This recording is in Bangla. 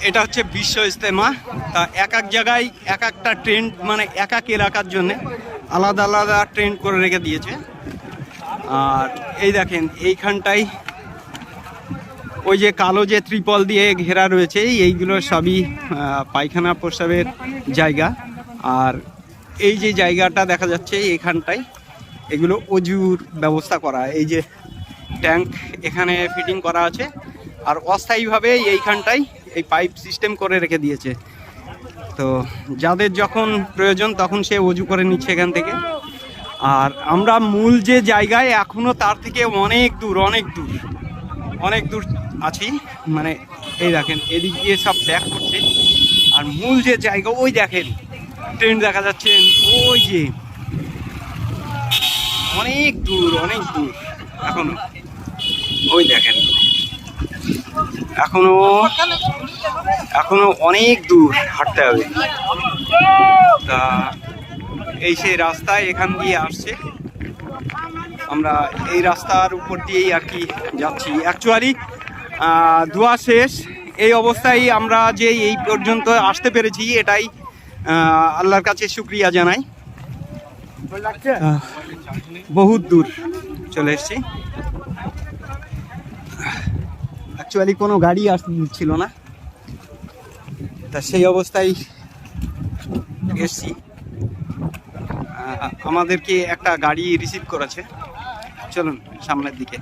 এটা হচ্ছে বিশ্ব ইজতেমা। তা এক এক জায়গায় এক একটা ট্রেন্ড, মানে এক এক এলাকার জন্য আলাদা আলাদা ট্রেন্ড করে রেখে দিয়েছে। আর এই দেখেন এইখানটাই ওই যে কালো যে ত্রিপল দিয়ে ঘেরা রয়েছে, এইগুলো সবই পায়খানা প্রস্রাবের জায়গা। আর এই যে জায়গাটা দেখা যাচ্ছে এইখানটায়, এগুলো অজুর ব্যবস্থা করা। এই যে ট্যাঙ্ক এখানে ফিটিং করা আছে, আর অস্থায়ীভাবে এইখানটায় এই পাইপ সিস্টেম করে রেখে দিয়েছে। তো যাদের যখন প্রয়োজন তখন সে অজু করে নিচ্ছে এখান থেকে। আর আমরা মূল যে জায়গায় এখনও তার থেকে অনেক দূর অনেক দূর আছি। মানে এই দেখেন এদিক দিয়ে সব ব্যাক করছে, আর মূল যে জায়গা ওই দেখেন ট্রেন দেখা যাচ্ছে, ওই যে অনেক দূর এখনো। ওই দেখেন এখনো অনেক দূর হাঁটতে হবে। তা এই সেই রাস্তায় এখান দিয়ে আসছে, আমরা এই রাস্তার উপর দিয়েই আর কি যাচ্ছি। অ্যাকচুয়ালি দোয়া শেষ, এই অবস্থায় আমরা যে এই পর্যন্ত আসতে পেরেছি এটাই আল্লাহর কাছে শুকরিয়া জানাই। বহুত দূর চলে এসেছি। অ্যাকচুয়ালি কোনো গাড়ি ছিল না, তা সেই অবস্থায় এসছি। আমাদেরকে একটা গাড়ি রিসিভ করেছে। চলুন সামনের দিকে।